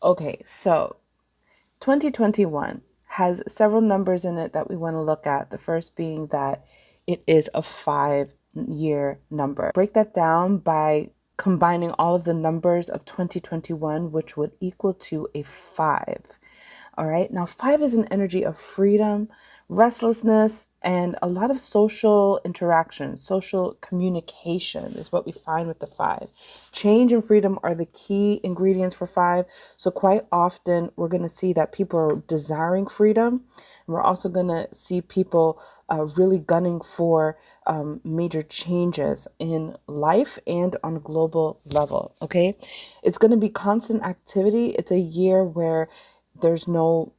Okay, so 2021 has several numbers in it that we want to look at. The first being that it is a 5-year number. Break that down by combining all of the numbers of 2021, which would equal to a 5. All right. Now, 5 is an energy of freedom, restlessness, and a lot of social interaction, social communication is what we find with the 5. Change and freedom are the key ingredients for 5. So quite often we're going to see that people are desiring freedom. And we're also going to see people really gunning for major changes in life and on a global level. Okay. It's going to be constant activity. It's a year where there's not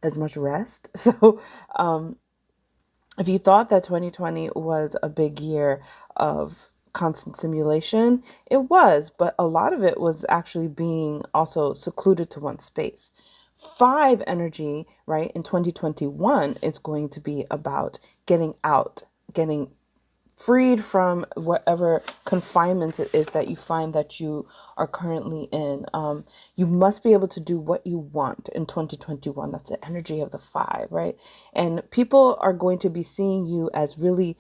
as much rest. So if you thought that 2020 was a big year of constant simulation, it was, but a lot of it was actually being also secluded to one space. 5 energy, right, in 2021 is going to be about getting out, getting freed from whatever confinement it is that you find that you are currently in. You must be able to do what you want in 2021. That's the energy of the 5, right? And people are going to be seeing you as really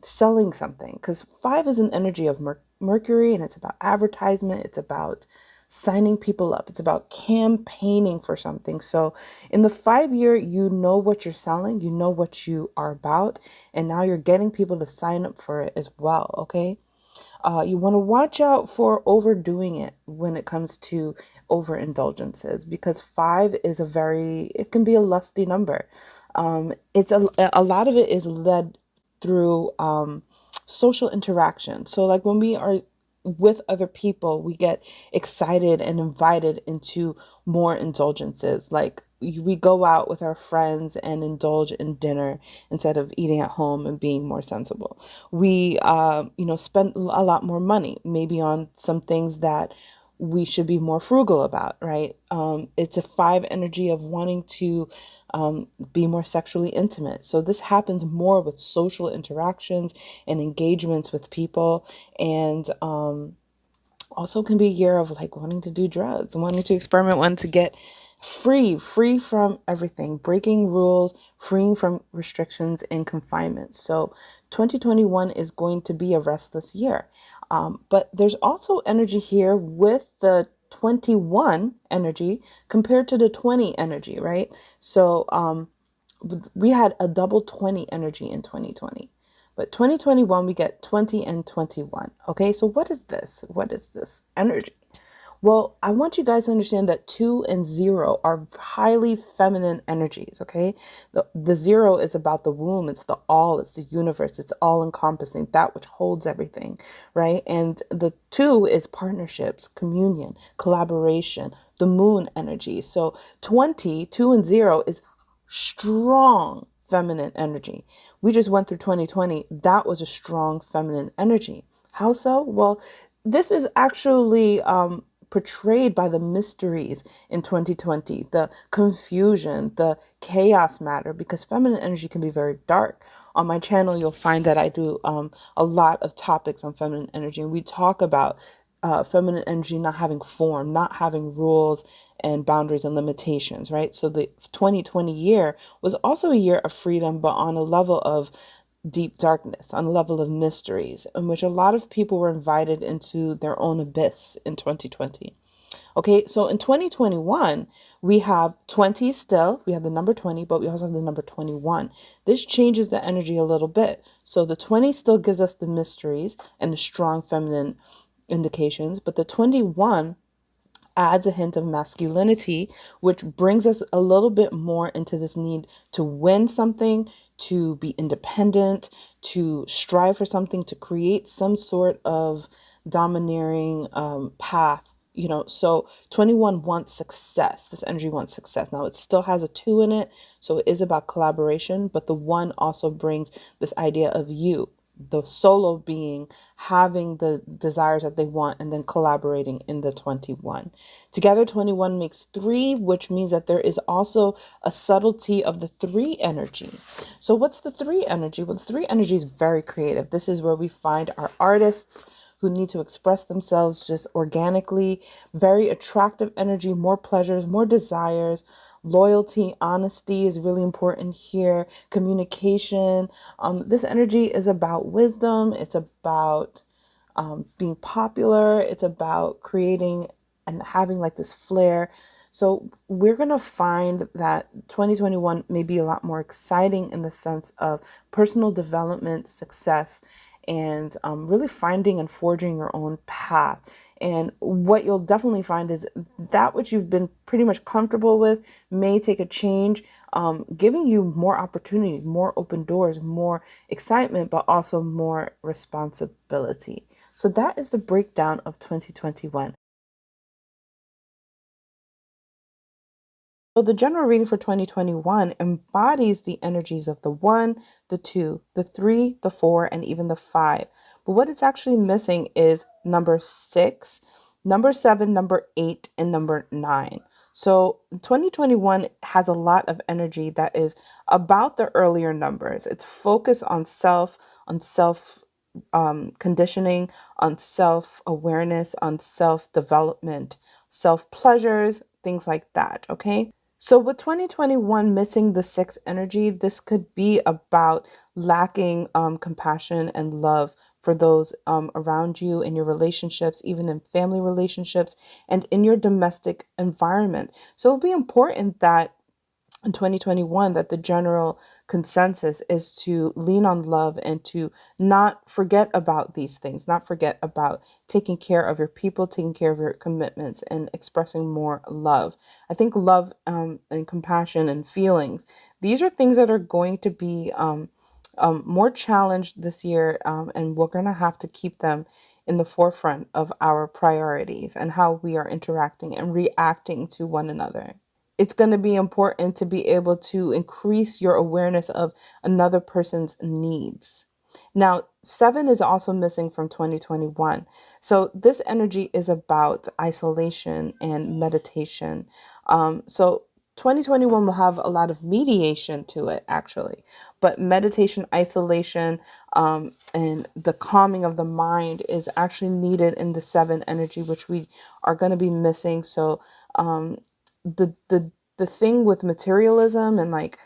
selling something, because 5 is an energy of Mercury, and it's about advertisement. It's about signing people up. It's about campaigning for something. So in the 5 year, you know what you're selling, you know what you are about, and now you're getting people to sign up for it as well. Okay. You want to watch out for overdoing it when it comes to overindulgences, because 5 is it can be a lusty number. It's a lot of it is led through social interaction. So like when we are with other people, we get excited and invited into more indulgences. Like we go out with our friends and indulge in dinner instead of eating at home and being more sensible. We, spend a lot more money, maybe on some things that we should be more frugal about, right? It's a 5 energy of wanting to be more sexually intimate. So this happens more with social interactions and engagements with people. And also can be a year of like wanting to do drugs, wanting to experiment, wanting to get free from everything, breaking rules, freeing from restrictions and confinements. So 2021 is going to be a restless year. But there's also energy here with the 21 energy compared to the 20 energy, right? So we had a double 20 energy in 2020. But 2021, we get 20 and 21. Okay, so what is this? What is this energy? Well, I want you guys to understand that 2 and 0 are highly feminine energies, okay? The 0 is about the womb, it's the all, it's the universe, it's all encompassing, that which holds everything, right? And the 2 is partnerships, communion, collaboration, the moon energy. So 2 and 0 is strong feminine energy. We just went through 2020. That was a strong feminine energy. How so? Well, this is actually portrayed by the mysteries in 2020, the confusion, the chaos matter, because feminine energy can be very dark. On my channel, you'll find that I do a lot of topics on feminine energy, and we talk about feminine energy not having form, not having rules and boundaries and limitations, right? So the 2020 year was also a year of freedom, but on a level of deep darkness, on a level of mysteries, in which a lot of people were invited into their own abyss in 2020. Okay, so in 2021, we have 20 still, we have the number 20, but we also have the number 21. This changes the energy a little bit. So the 20 still gives us the mysteries and the strong feminine indications, but the 21 adds a hint of masculinity, which brings us a little bit more into this need to win something, to be independent, to strive for something, to create some sort of domineering path. So 21 wants success. This energy wants success. Now it still has a 2 in it, so it is about collaboration, but the 1 also brings this idea of you, the solo being, having the desires that they want and then collaborating in the 21. Together, 21 makes 3, which means that there is also a subtlety of the 3 energy. So what's the 3 energy? Well, the 3 energy is very creative. This is where we find our artists who need to express themselves just organically. Very attractive energy, more pleasures, more desires. Loyalty, honesty is really important here. Communication. This energy is about wisdom. It's about being popular. It's about creating and having like this flair. So we're going to find that 2021 may be a lot more exciting in the sense of personal development, success, and really finding and forging your own path. And what you'll definitely find is that which you've been pretty much comfortable with may take a change, giving you more opportunity, more open doors, more excitement, but also more responsibility. So that is the breakdown of 2021. So the general reading for 2021 embodies the energies of the 1, the 2, the 3, the 4, and even the 5. But what it's actually missing is number 6, number 7, number 8, and number 9. So 2021 has a lot of energy that is about the earlier numbers. It's focused on self conditioning, on self awareness, on self development, self pleasures, things like that. Okay. So with 2021 missing the 6 energy, this could be about lacking compassion and love for those around you in your relationships, even in family relationships and in your domestic environment. So it'll be important that in 2021 that the general consensus is to lean on love and to not forget about these things, not forget about taking care of your people, taking care of your commitments, and expressing more love. I think love and compassion and feelings, these are things that are going to be more challenged this year, and we're going to have to keep them in the forefront of our priorities and how we are interacting and reacting to one another. It's going to be important to be able to increase your awareness of another person's needs. Now, 7 is also missing from 2021. So, this energy is about isolation and meditation. So, 2021 will have a lot of mediation to it, actually. But meditation, isolation, and the calming of the mind is actually needed in the 7 energy, which we are going to be missing. So, the thing with materialism and like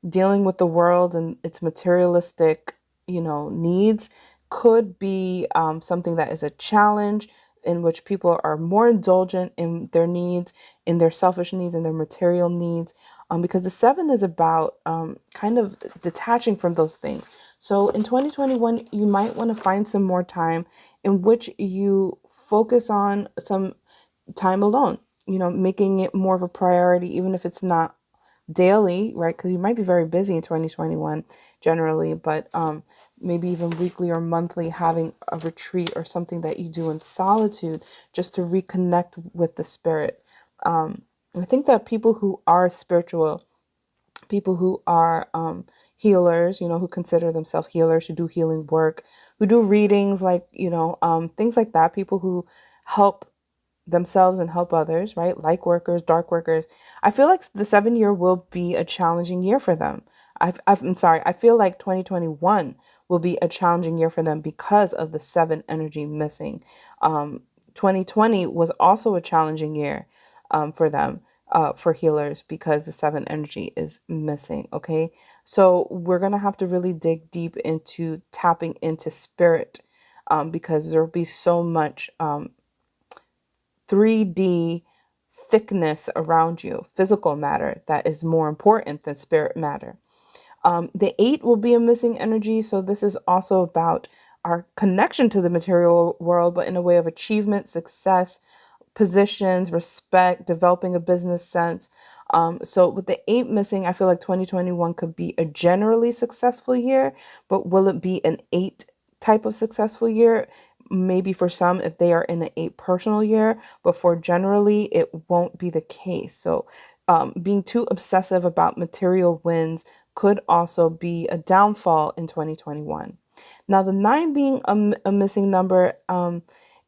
dealing with the world and its materialistic, needs could be something that is a challenge in which people are more indulgent in their needs, in their selfish needs, and their material needs. Because the 7 is about kind of detaching from those things. So in 2021, you might want to find some more time in which you focus on some time alone, making it more of a priority, even if it's not daily, right? Because you might be very busy in 2021 generally, but maybe even weekly or monthly, having a retreat or something that you do in solitude just to reconnect with the spirit. I think that people who are spiritual, people who are healers, who consider themselves healers, who do healing work, who do readings, like, things like that, people who help themselves and help others, right? Light workers, dark workers. I feel like the 7 year will be a challenging year for them. I'm sorry. I feel like 2021 will be a challenging year for them because of the 7 energy missing. 2020 was also a challenging year for them, for healers, because the 7 energy is missing. Okay. So we're going to have to really dig deep into tapping into spirit, because there'll be so much 3D thickness around you, physical matter, that is more important than spirit matter. The 8 will be a missing energy. So this is also about our connection to the material world, but in a way of achievement, success, positions, respect, developing a business sense. So with the 8 missing, I feel like 2021 could be a generally successful year, but will it be an 8 type of successful year? Maybe for some, if they are in an 8 personal year, but for generally, it won't be the case. So being too obsessive about material wins could also be a downfall in 2021. Now, the 9 being a missing number,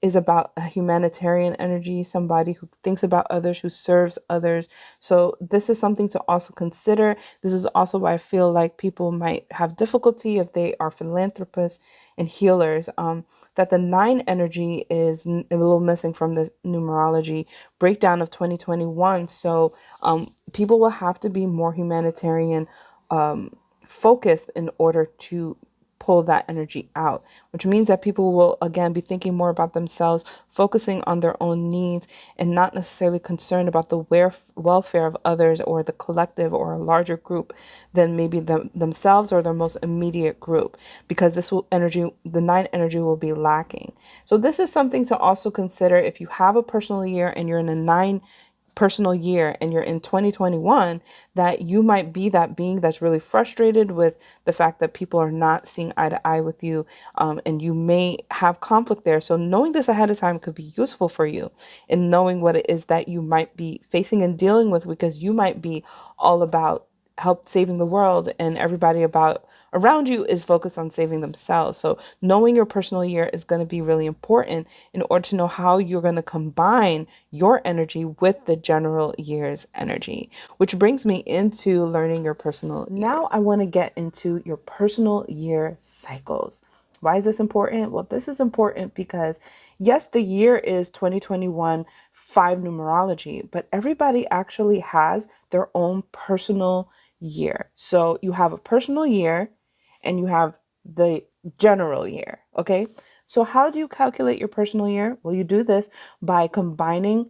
is about a humanitarian energy, somebody who thinks about others, who serves others. So this is something to also consider. This is also why I feel like people might have difficulty if they are philanthropists and healers. that the 9 energy is a little missing from the numerology breakdown of 2021. So people will have to be more humanitarian focused in order to pull that energy out, which means that people will again be thinking more about themselves, focusing on their own needs, and not necessarily concerned about the welfare of others or the collective or a larger group than maybe themselves or their most immediate group, because this will energy, the 9 energy will be lacking. So this is something to also consider if you have a personal year and you're in a 9 personal year and you're in 2021, that you might be that being that's really frustrated with the fact that people are not seeing eye to eye with you, and you may have conflict there. So knowing this ahead of time could be useful for you in knowing what it is that you might be facing and dealing with, because you might be all about help saving the world and everybody about around you is focused on saving themselves. So knowing your personal year is going to be really important in order to know how you're going to combine your energy with the general year's energy, which brings me into learning your personal years. Now I want to get into your personal year cycles. Why is this important? Well, this is important because yes, the year is 2021 5 numerology, but everybody actually has their own personal year. So you have a personal year and you have the general year. Okay. So how do you calculate your personal year? Well, you do this by combining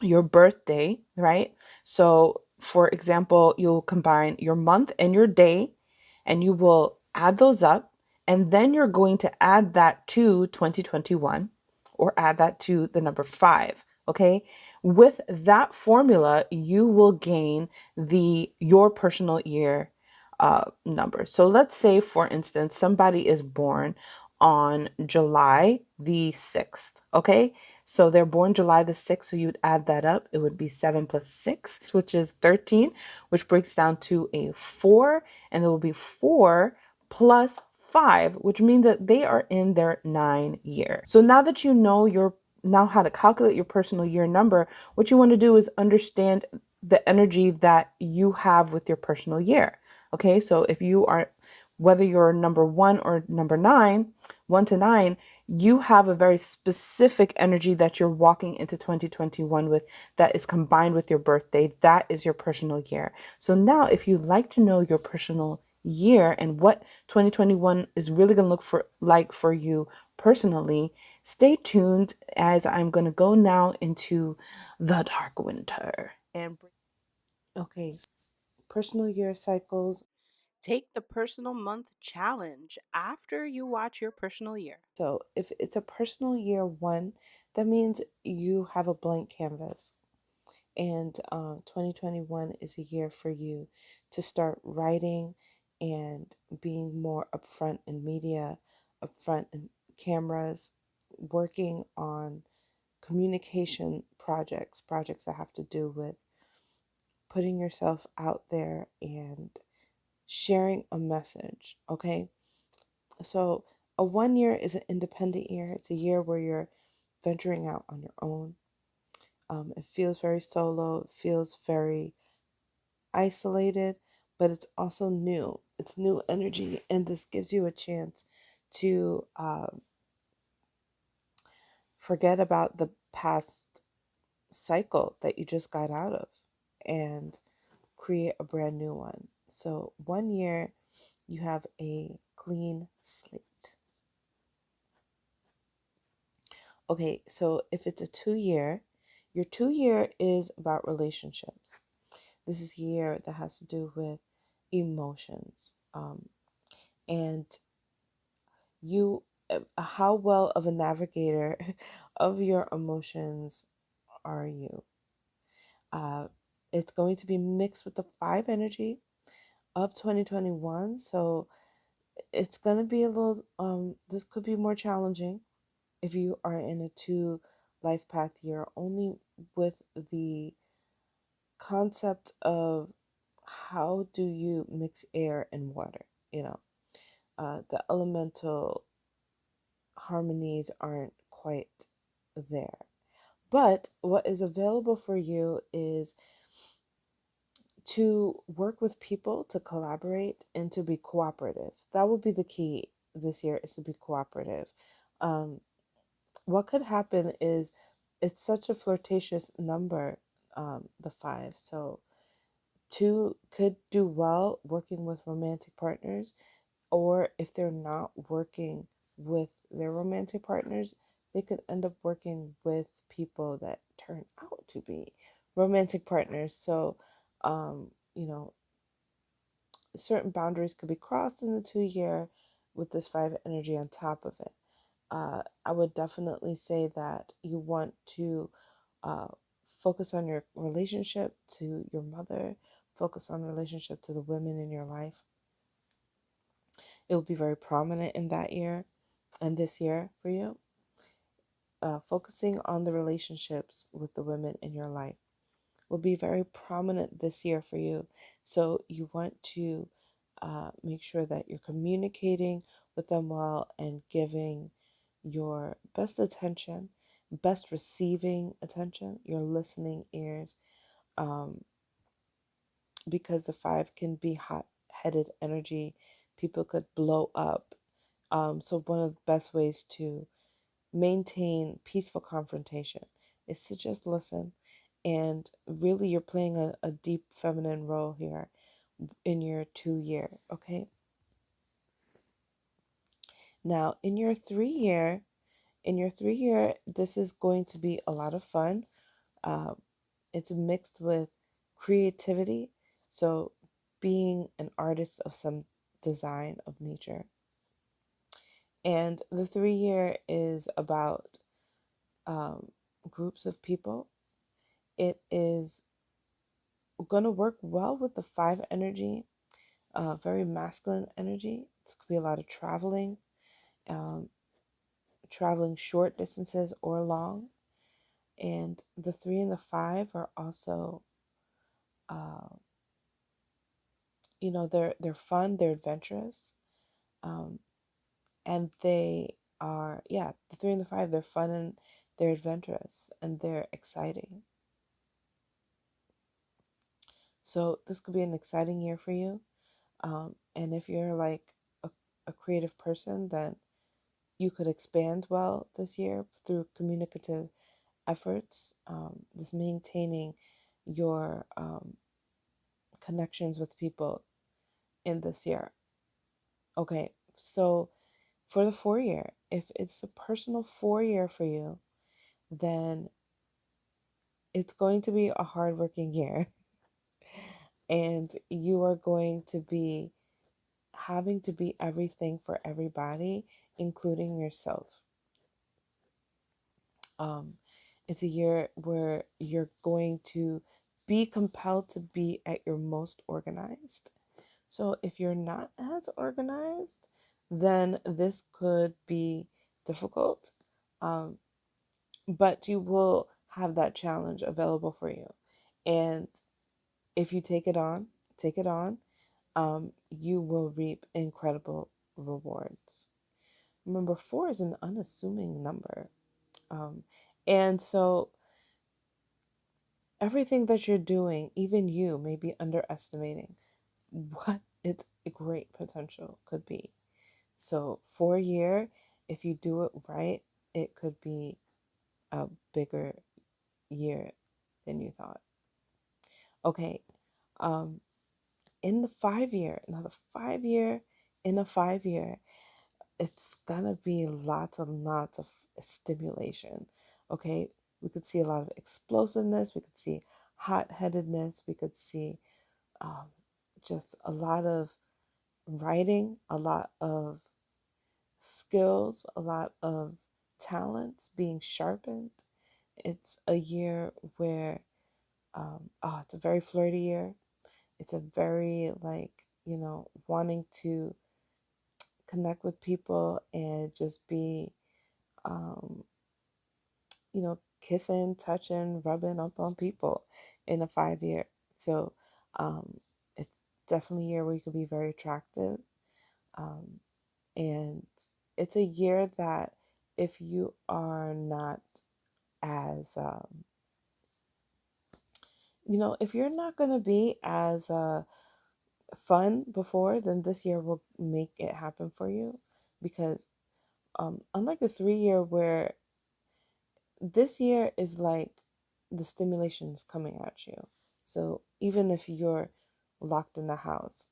your birthday, right? So for example, you'll combine your month and your day and you will add those up. And then you're going to add that to 2021 or add that to the number 5. Okay. With that formula, you will gain your personal year number. So let's say, for instance, somebody is born on July the 6th. Okay. So they're born July the 6th. So you'd add that up. It would be 7 plus 6, which is 13, which breaks down to a 4. And there will be 4 plus 5, which means that they are in their 9 year. So now that you know now how to calculate your personal year number, what you want to do is understand the energy that you have with your personal year. Okay, so if you are, whether you're number 1 or number 9, 1 to 9, you have a very specific energy that you're walking into 2021 with that is combined with your birthday. That is your personal year. So now if you'd like to know your personal year and what 2021 is really going to look for you personally, stay tuned as I'm going to go now into the dark winter. Okay, so personal year cycles. Take the personal month challenge after you watch your personal year. So if it's a personal year 1, that means you have a blank canvas. And 2021 is a year for you to start writing and being more upfront in media, upfront in cameras, working on communication projects that have to do with putting yourself out there and sharing a message. Okay. So a 1 year is an independent year. It's a year where you're venturing out on your own. It feels very solo. It feels very isolated, but it's also new. It's new energy, and this gives you a chance to forget about the past cycle that you just got out of and create a brand new one. So 1 year, you have a clean slate. Okay, so if it's a 2 year, your 2 year is about relationships. This is a year that has to do with emotions. And you, how well of a navigator of your emotions are you? It's going to be mixed with the 5 energy of 2021. So it's going to be a little, this could be more challenging if you are in a 2 life path year, only with the concept of how do you mix air and water. The elemental harmonies aren't quite there. But what is available for you is to work with people, to collaborate, and to be cooperative. That will be the key this year, is to be cooperative. Um, what could happen is it's such a flirtatious number, the five. So two could do well working with romantic partners, or if they're not working with their romantic partners, they could end up working with people that turn out to be romantic partners. So, you know, certain boundaries could be crossed in the 2 year with this five energy on top of it. I would definitely say that you want to uh, focus on your relationship to your mother, focus on relationship to the women in your life. It will be very prominent in that year and this year for you. Focusing on the relationships with the women in your life will be very prominent this year for you. So you want to make sure that you're communicating with them well and giving your best attention, best receiving attention, your listening ears, um, because the five can be hot headed energy. People could blow up. So, one of the best ways to maintain peaceful confrontation is to just listen. And really, you're playing a deep feminine role here in your 2 year, okay? Now, in your 3 year, this is going to be a lot of fun. Uh, it's mixed with creativity. So, being an artist of some design of nature. And the 3 year is about um, groups of people. It is going to work well with the five energy, very masculine energy. This could be a lot of um, traveling short distances or long. And the three and the five are also, uh, they're fun, they're adventurous, um, and they are, yeah, the three and the five, they're fun and they're adventurous and they're exciting. So this could be an exciting year for you. And if you're like a creative person, then you could expand well this year through communicative efforts, this maintaining your connections with people in this year. Okay, so for the 4 year, if it's a personal 4 year for you, then it's going to be a hardworking year. And you are going to be having to be everything for everybody, including yourself. Um, it's a year where you're going to be compelled to be at your most organized. So if you're not as organized, then this could be difficult. Um, but you will have that challenge available for you. And if you take it on, you will reap incredible rewards. Remember, four is an unassuming number. Um, and so everything that you're doing, even you may be underestimating what its great potential could be. So, 4 year, if you do it right, it could be a bigger year than you thought. Okay, um, in the 5 year, now the 5 year, in a 5 year, it's gonna be lots and lots of stimulation. Okay, we could see a lot of explosiveness, we could see hot headedness, we could see um, just a lot of writing, a lot of skills, a lot of talents being sharpened. It's a year where, it's a very flirty year. It's a very, like, wanting to connect with people and just be, um, kissing, touching, rubbing up on people in a 5 year. So it's definitely a year where you can be very attractive. Um, and it's a year that if you are not as, if you're not going to be as fun before, then this year will make it happen for you because Unlike the 3 year, where this year is like the stimulation is coming at you. So even if you're locked in the house,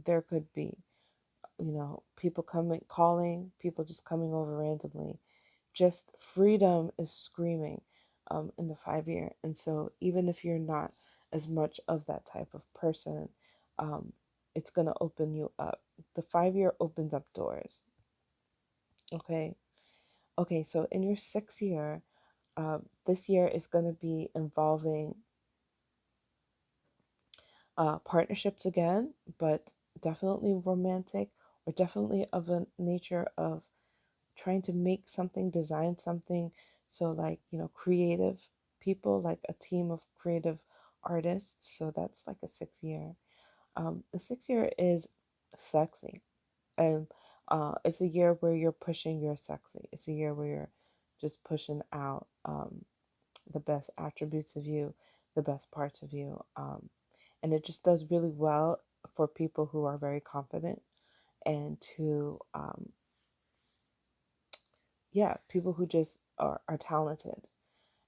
there could be, people coming, calling, people just coming over randomly. Just freedom is screaming in the 5 year. And so even if you're not as much of that type of person, um, it's going to open you up. The 5 year opens up doors. Okay. Okay. So in your 6 year, this year is going to be involving partnerships again, but definitely romantic, or definitely of a nature of trying to make something, design something. So, like, creative people, like a team of creative artists. So, that's like a 6 year. The 6 year is sexy. And it's a year where you're pushing your sexy. It's a year where you're just pushing out the best attributes of you, the best parts of you. And it just does really well for people who are very confident, and to, people who just are talented.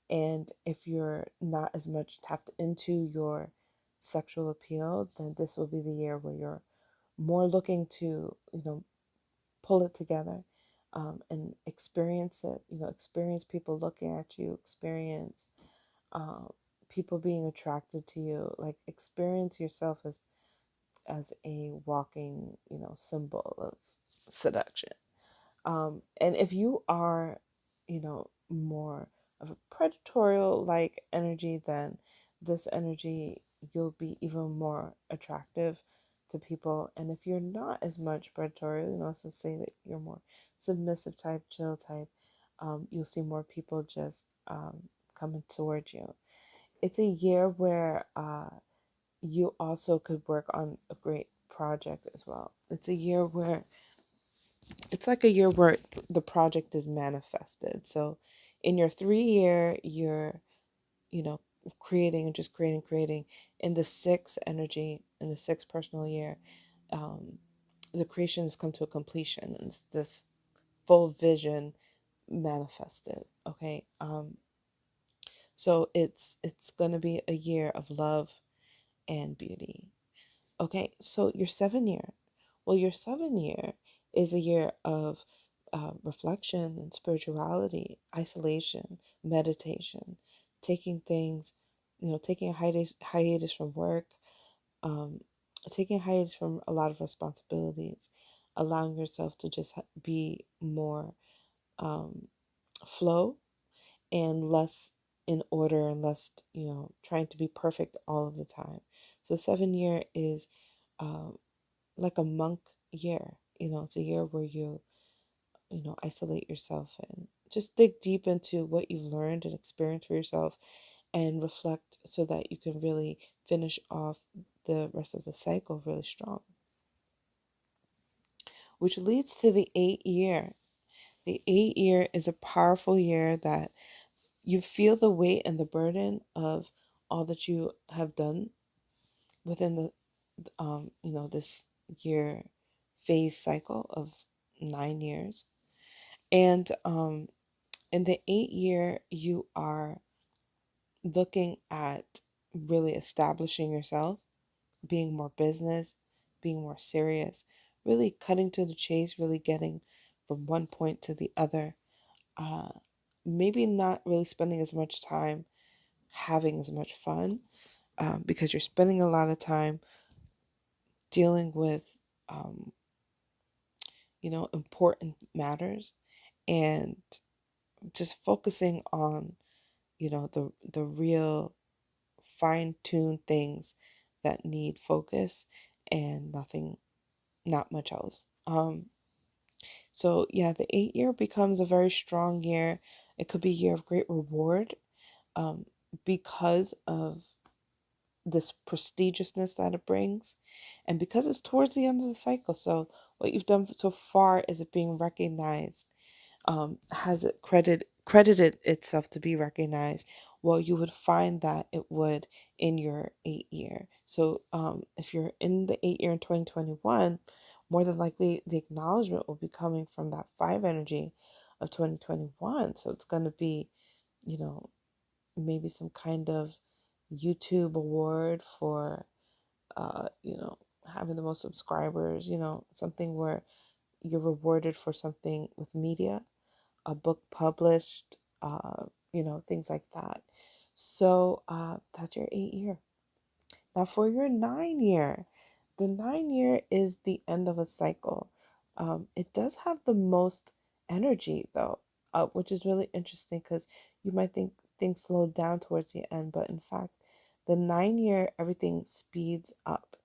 And if you're not as much tapped into your sexual appeal, then this will be the year where you're more looking to, pull it together, and experience it, experience people looking at you, experience uh, people being attracted to you, like experience yourself as a walking, symbol of seduction. And if you are, more of a predatorial like energy, then this energy, you'll be even more attractive to people. And if you're not as much predatory, let's just say that you're more submissive type, chill type, you'll see more people just coming towards you. It's a year where you also could work on a great project as well. It's like a year where the project is manifested. So in your 3 year, you're, you know, creating and just creating. In the sixth energy, in the sixth personal year, um, the creation has come to a completion, and it's this full vision manifested. Okay. So it's gonna be a year of love and beauty. Okay, so your 7 year. Well, your 7 year is a year of reflection and spirituality, isolation, meditation, taking things, taking a hiatus from work, um, taking a hiatus from a lot of responsibilities, allowing yourself to just be more um, flow, and less in order, and less, trying to be perfect all of the time. So 7 year is um, like a monk year. It's a year where you isolate yourself and just dig deep into what you've learned and experienced for yourself, and reflect so that you can really finish off the rest of the cycle really strong. Which leads to the 8 year. The 8 year is a powerful year that you feel the weight and the burden of all that you have done within the this year phase cycle of 9 years. And in the 8 year, you are looking at really establishing yourself, being more business, being more serious, really cutting to the chase, really getting from one point to the other. uh, Maybe not really spending as much time having as much fun, because you're spending a lot of time dealing with um, important matters, and just focusing on the real fine-tuned things that need focus, and not much else. So yeah, the 8 year becomes a very strong year. It could be a year of great reward, um, because of this prestigiousness that it brings, and because it's towards the end of the cycle. So what you've done so far, is it being recognized? Has it credited itself to be recognized? Well, you would find that it would in your 8 year. So if you're in the 8 year in 2021, more than likely the acknowledgement will be coming from that 5 energy of 2021. So it's going to be, maybe some kind of YouTube award for, having the most subscribers, something where you're rewarded for something with media, a book published, things like that. So that's your 8 year. Now, for your 9 year, the 9 year is the end of a cycle. It does have the most energy, though, which is really interesting because you might think things slow down towards the end, but in fact, the 9 year, everything speeds up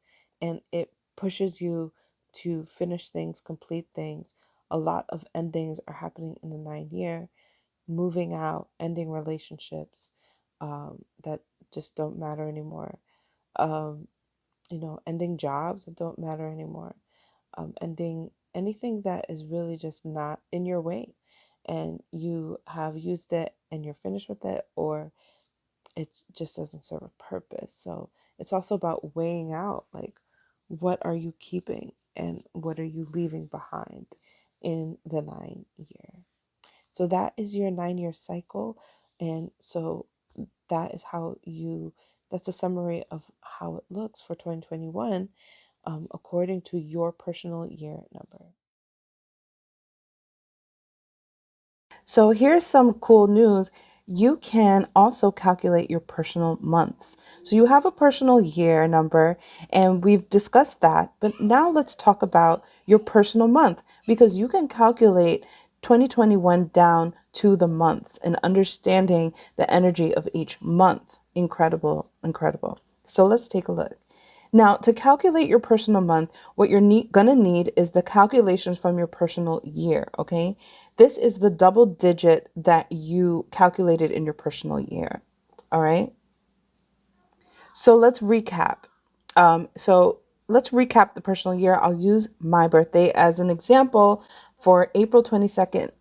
and it pushes you to finish things, complete things. A lot of endings are happening in the 9 year, moving out, ending relationships that just don't matter anymore. Um, ending jobs that don't matter anymore, ending anything that is really just not in your way, and you have used it and you're finished with it, or it just doesn't serve a purpose. So it's also about weighing out, like, what are you keeping and what are you leaving behind in the 9 year. So that is your 9 year cycle. And so that is that's a summary of how it looks for 2021, according to your personal year number. So here's some cool news. You can also calculate your personal months. So you have a personal year number, and we've discussed that. But now let's talk about your personal month, because you can calculate 2021 down to the months and understanding the energy of each month. Incredible, incredible. So let's take a look. Now, to calculate your personal month, what you're gonna need is the calculations from your personal year, okay? This is the double digit that you calculated in your personal year, all right? So let's recap. Let's recap the personal year. I'll use my birthday as an example for April 22nd,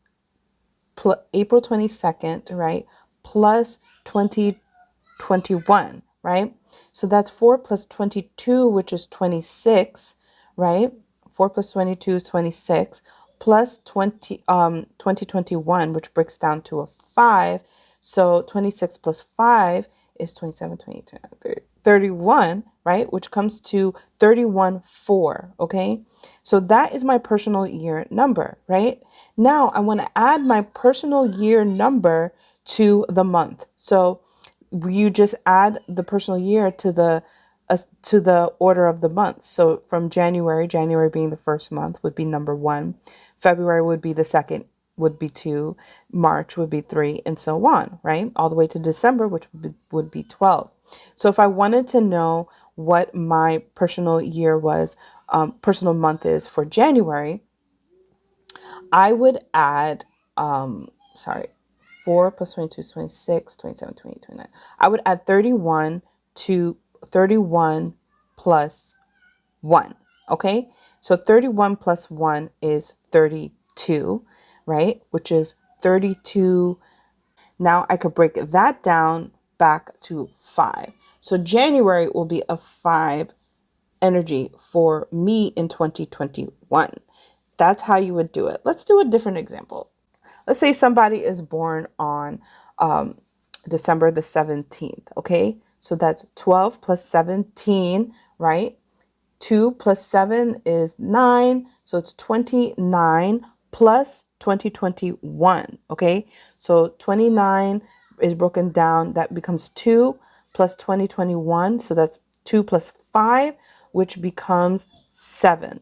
right? Plus 2021, right? So that's 4 plus 22, which is 26, right? 4 plus 22 is 26, plus 2021, which breaks down to a 5. So 26 plus 5 is 27, 28, 31, right? Which comes to 31.4, okay? So that is my personal year number, right? Now I want to add my personal year number to the month. So you just add the personal year to the order of the month. So from January being the first month would be number 1, February would be the second, would be 2, March would be 3, and so on, right? All the way to December, which would be 12. So if I wanted to know what my personal year was, personal month is for January, I would add, 4 plus 22 is 26, 27, 28, 29. I would add 31 to 31 plus 1, okay? So 31 plus 1 is 32, right? Which is 32. Now I could break that down back to 5. So January will be a 5 energy for me in 2021. That's how you would do it. Let's do a different example. Let's say somebody is born on December the 17th, okay? So that's 12 plus 17, right? 2 plus 7 is 9, so it's 29 plus 2021, okay? So 29 is broken down, that becomes 2 plus 2021, so that's 2 plus 5, which becomes 7.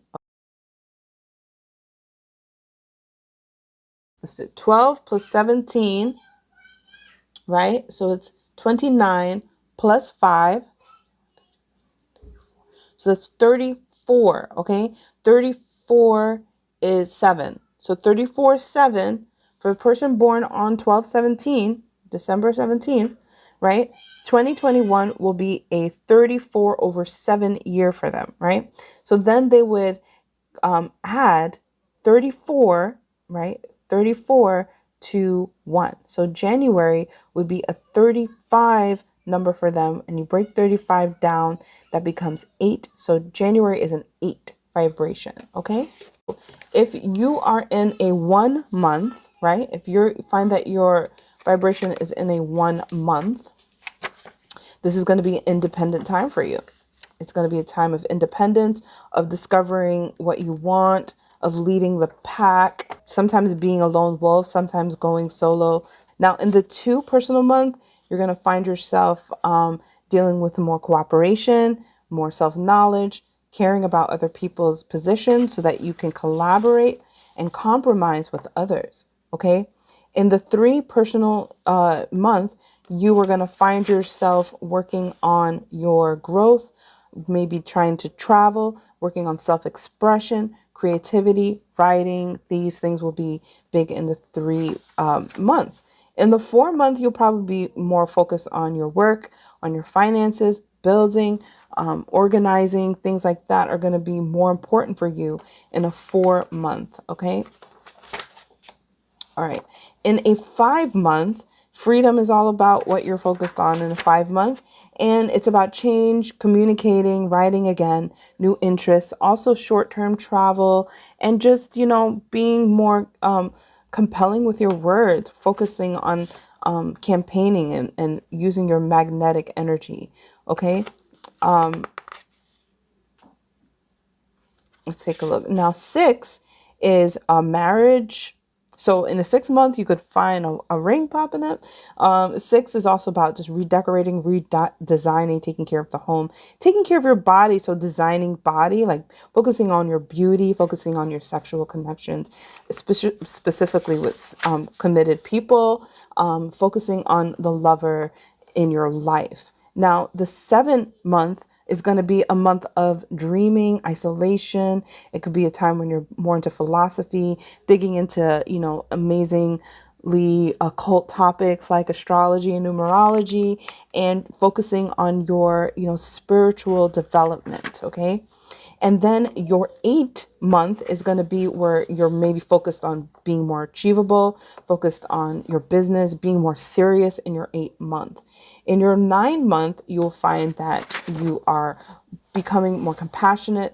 Let's do 12 plus 17, right? So it's 29 plus 5. So that's 34, okay? 34 is 7. So 34 7 for a person born on 12/17, December 17th, right? 2021 will be a 34/7 year for them, right? So then they would add 34, right? 34 to 1. So January would be a 35 number for them, and you break 35 down, that becomes 8. So January is an 8 vibration, okay? If you are in a 1 month, right? If you find that your vibration is in a 1 month, this is going to be an independent time for you. It's going to be a time of independence, of discovering what you want, of leading the pack, sometimes being a lone wolf, sometimes going solo. Now, in the 2 personal month, you're going to find yourself dealing with more cooperation, more self-knowledge, caring about other people's positions so that you can collaborate and compromise with others. Okay. In the 3 personal month, you are going to find yourself working on your growth, maybe trying to travel, working on self-expression, creativity, writing. These things will be big in the 3 month. In the 4 month, you'll probably be more focused on your work, on your finances, building, organizing. Things like that are going to be more important for you in a 4 month. Okay. All right. In a 5 month, freedom is all about what you're focused on in a 5 month. And it's about change, communicating, writing again, new interests, also short-term travel, and just, being more compelling with your words, focusing on campaigning and using your magnetic energy. Okay. Let's take a look. Now, 6 is a marriage. So in the 6th month, you could find a ring popping up. 6 is also about just redecorating, redesigning, taking care of the home, taking care of your body. So designing body, like focusing on your beauty, focusing on your sexual connections, specifically with committed people, focusing on the lover in your life. Now, the 7th month is going to be a month of dreaming, isolation. It could be a time when you're more into philosophy, digging into, amazingly occult topics like astrology and numerology, and focusing on your, spiritual development. Okay. And then your 8th month is going to be where you're maybe focused on being more achievable, focused on your business, being more serious in your 8th month. In your 9th month, you'll find that you are becoming more compassionate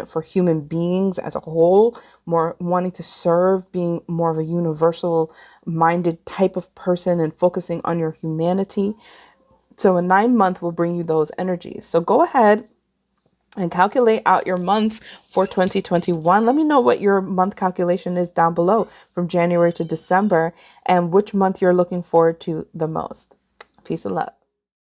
for human beings as a whole, more wanting to serve, being more of a universal minded type of person and focusing on your humanity. So a 9th month will bring you those energies. So go ahead and calculate out your months for 2021. Let me know what your month calculation is down below from January to December and which month you're looking forward to the most. Peace and love.